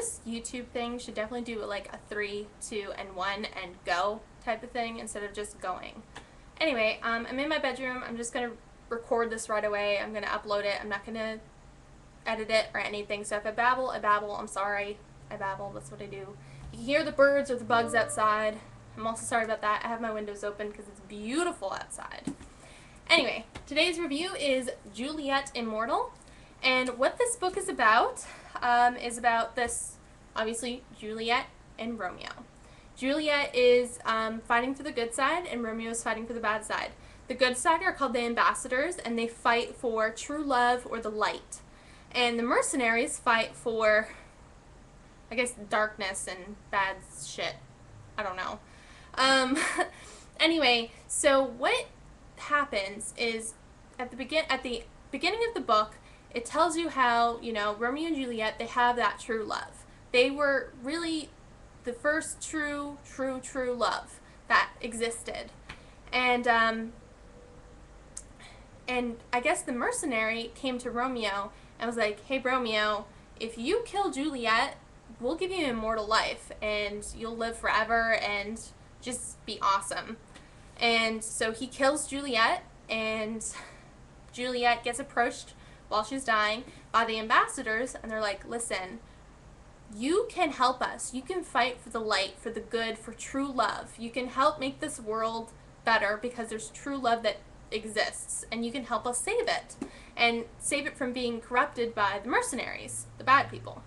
this YouTube thing should definitely do like a 3, 2, and 1 and go type of thing instead of just going. Anyway, I'm in my bedroom. I'm just going to record this right away. I'm going to upload it. I'm not going to edit it or anything. So if I babble, I babble. I'm sorry. I babble. That's what I do. You can hear the birds or the bugs outside. I'm also sorry about that. I have my windows open because it's beautiful outside. Anyway, today's review is Juliet Immortal. And what this book is about this, obviously, Juliet and Romeo. Juliet is fighting for the good side, and Romeo is fighting for the bad side. The good side are called the ambassadors, and they fight for true love or the light. And the mercenaries fight for, I guess, darkness and bad shit. I don't know. Anyway, so what happens is at the beginning of the book, it tells you how, Romeo and Juliet, they have that true love. They were really the first true love that existed. And I guess the mercenary came to Romeo and was like, hey Romeo, if you kill Juliet, we'll give you immortal life and you'll live forever and just be awesome. And so he kills Juliet, and Juliet gets approached while she's dying by the ambassadors, and they're like, listen, you can help us. You can fight for the light, for the good, for true love. You can help make this world better because there's true love that exists, and you can help us save it and save it from being corrupted by the mercenaries, the bad people.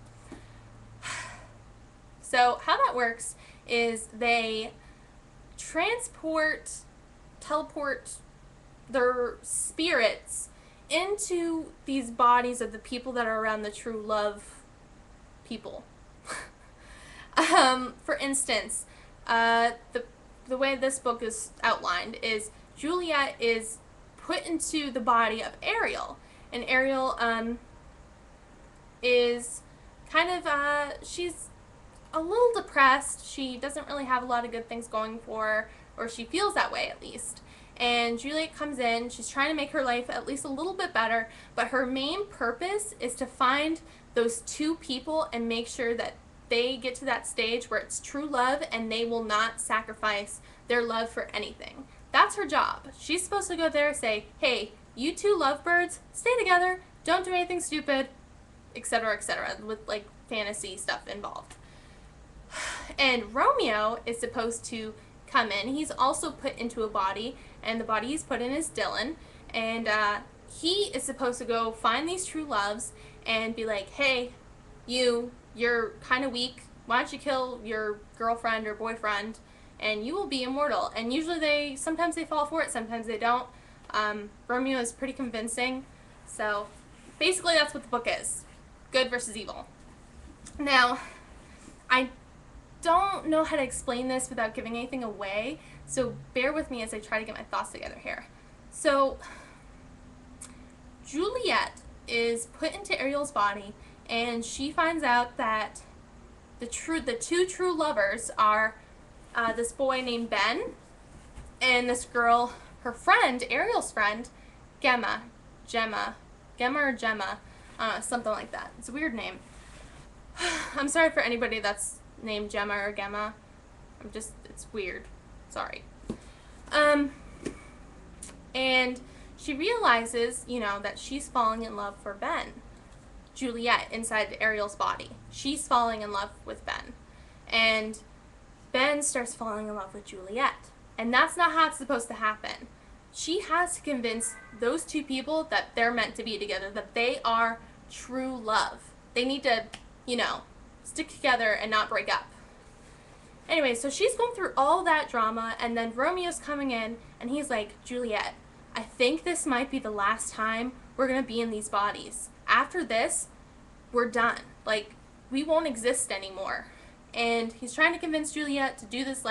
So how that works is they teleport their spirits into these bodies of the people that are around the true love people. For instance, the way this book is outlined is Juliet is put into the body of Ariel, and Ariel is kind of she's a little depressed. She doesn't really have a lot of good things going for her, or she feels that way at least. And Juliet comes in, she's trying to make her life at least a little bit better, but her main purpose is to find those two people and make sure that they get to that stage where it's true love and they will not sacrifice their love for anything. That's her job. She's supposed to go there and say, hey, you two lovebirds, stay together, don't do anything stupid, etc., with like fantasy stuff involved. And Romeo is supposed to come in. He's also put into a body, and the body he's put in is Dylan, and he is supposed to go find these true loves and be like, hey, you're kind of weak, why don't you kill your girlfriend or boyfriend and you will be immortal. And usually sometimes they fall for it, sometimes they don't. Romeo is pretty convincing. So basically that's what the book is. Good versus evil. Now, I don't know how to explain this without giving anything away, so bear with me as I try to get my thoughts together here. So, Juliet is put into Ariel's body, and she finds out that the two true lovers are this boy named Ben, and this girl, her friend, Ariel's friend, Gemma, something like that. It's a weird name. I'm sorry for anybody that's named Gemma or Gemma. It's weird. Sorry. And she realizes, that she's falling in love for Ben. Juliet, inside Ariel's body. She's falling in love with Ben. And Ben starts falling in love with Juliet. And that's not how it's supposed to happen. She has to convince those two people that they're meant to be together, that they are true love. They need to, stick together and not break up. Anyway, so she's going through all that drama, and then Romeo's coming in, and he's like, Juliet, I think this might be the last time we're going to be in these bodies. After this, we're done. Like, we won't exist anymore. And he's trying to convince Juliet to do this,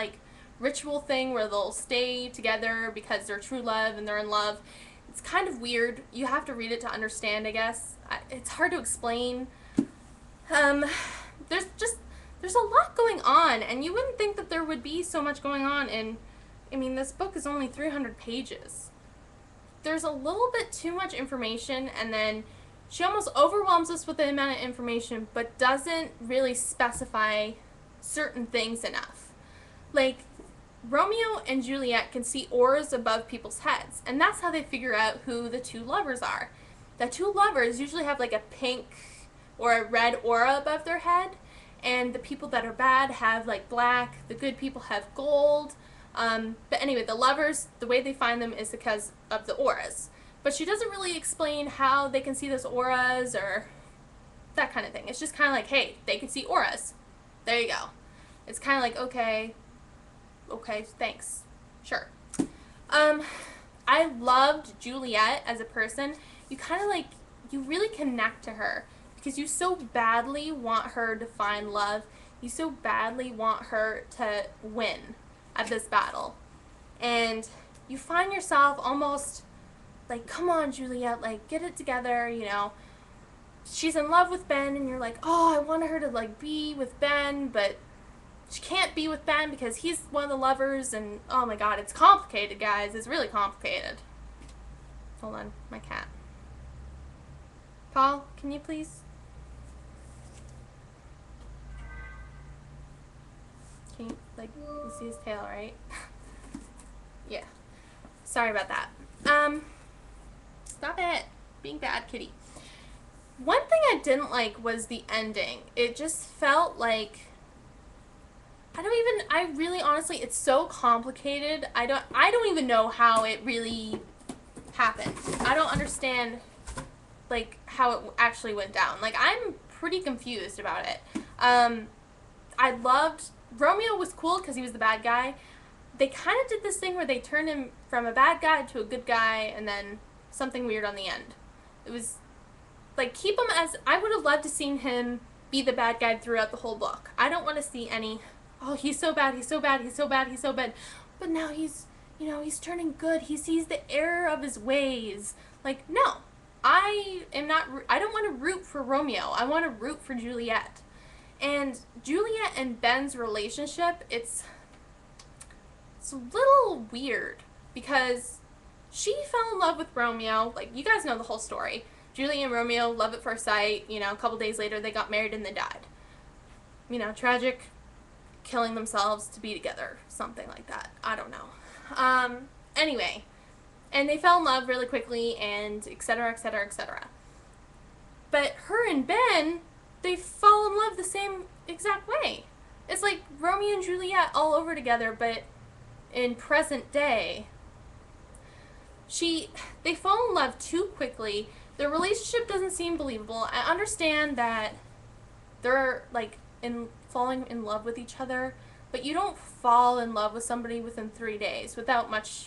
ritual thing where they'll stay together because they're true love and they're in love. It's kind of weird. You have to read it to understand, I guess. It's hard to explain. There's a lot going on, and you wouldn't think that there would be so much going on, and this book is only 300 pages. There's a little bit too much information, and then she almost overwhelms us with the amount of information, but doesn't really specify certain things enough. Like, Romeo and Juliet can see auras above people's heads, and that's how they figure out who the two lovers are. The two lovers usually have like a pink or a red aura above their head, and the people that are bad have like black, the good people have gold. But anyway, the lovers, the way they find them is because of the auras. But she doesn't really explain how they can see those auras or that kind of thing. It's just kind of like, hey, they can see auras. There you go. It's kind of like, okay, thanks. Sure. I loved Juliet as a person. You kind of like, you really connect to her because you so badly want her to find love. You so badly want her to win at this battle. And you find yourself almost like, come on, Juliet, like, get it together, you know. She's in love with Ben, and you're like, oh, I want her to, like, be with Ben, but she can't be with Ben because he's one of the lovers, and oh my god, it's complicated, guys. It's really complicated. Hold on, my cat. Paul, can you please? Can you, like, you see his tail, right? Yeah. Sorry about that. Stop it. Being bad, kitty. One thing I didn't like was the ending. It just felt like, I really honestly, it's so complicated. I don't even know how it really happened. I don't understand, like, how it actually went down. Like, I'm pretty confused about it. I loved, Romeo was cool because he was the bad guy. They kind of did this thing where they turned him from a bad guy to a good guy and then something weird on the end. It was, like, keep him as, I would have loved to seen him be the bad guy throughout the whole book. I don't want to see any, oh, he's so bad, he's so bad, he's so bad, he's so bad. But now he's, you know, he's turning good. He sees the error of his ways. Like, no. I don't want to root for Romeo. I want to root for Juliet. And Juliet and Ben's relationship, it's a little weird because she fell in love with Romeo. Like, you guys know the whole story. Juliet and Romeo, love at first sight. You know, a couple days later, they got married and they died. You know, tragic, killing themselves to be together. Something like that. I don't know. Anyway. And they fell in love really quickly and etc., etc., etc. But her and Ben, they fall in love the same exact way. It's like Romeo and Juliet all over together, but in present day. They fall in love too quickly. Their relationship doesn't seem believable. I understand that they're like falling in love with each other, but you don't fall in love with somebody within 3 days without much,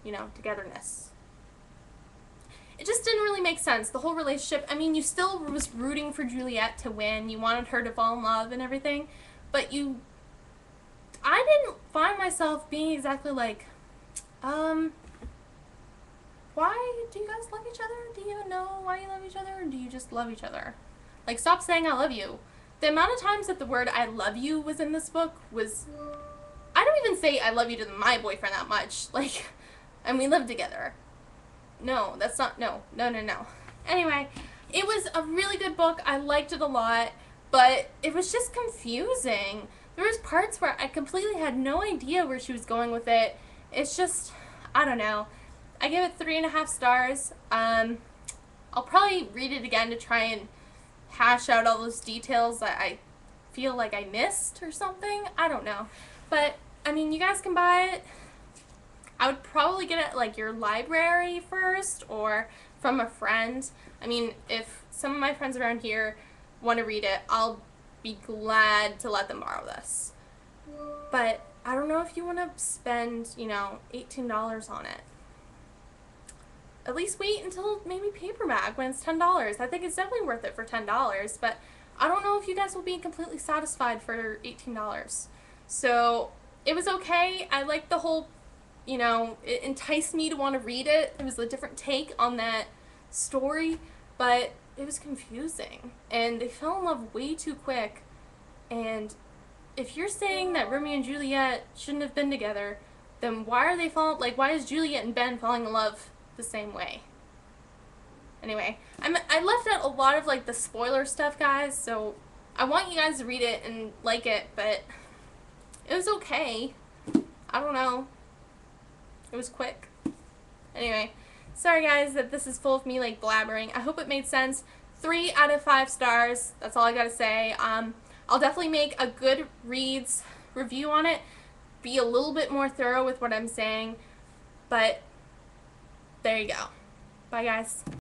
you know, togetherness. It just didn't really make sense. The whole relationship, I mean, you still was rooting for Juliet to win. You wanted her to fall in love and everything, but I didn't find myself being exactly like, why do you guys love each other? Do you even know why you love each other? Or do you just love each other? Like, stop saying I love you. The amount of times that the word I love you was in this book was, I don't even say I love you to my boyfriend that much. Like, and we live together. No, that's not, no. Anyway, it was a really good book. I liked it a lot, but it was just confusing. There was parts where I completely had no idea where she was going with it. It's just, I don't know. I give it 3.5 stars. I'll probably read it again to try and hash out all those details that I feel like I missed or something. I don't know. But, I mean, you guys can buy it. I would probably get it at, like, your library first or from a friend. I mean, if some of my friends around here want to read it, I'll be glad to let them borrow this. But I don't know if you want to spend, you know, $18 on it. At least wait until maybe paperback when it's $10. I think it's definitely worth it for $10, but I don't know if you guys will be completely satisfied for $18. So it was okay. I liked the whole, you know, it enticed me to want to read it. It was a different take on that story, but it was confusing. And they fell in love way too quick. And if you're saying that Romeo and Juliet shouldn't have been together, then why are they falling, like, why is Juliet and Ben falling in love the same way? Anyway, I left out a lot of like the spoiler stuff, guys, so I want you guys to read it and like it, but it was okay. I don't know. It was quick. Anyway, sorry guys that this is full of me like blabbering. I hope it made sense. 3 out of 5 stars. That's all I gotta say. I'll definitely make a Goodreads review on it. Be a little bit more thorough with what I'm saying. But there you go. Bye guys.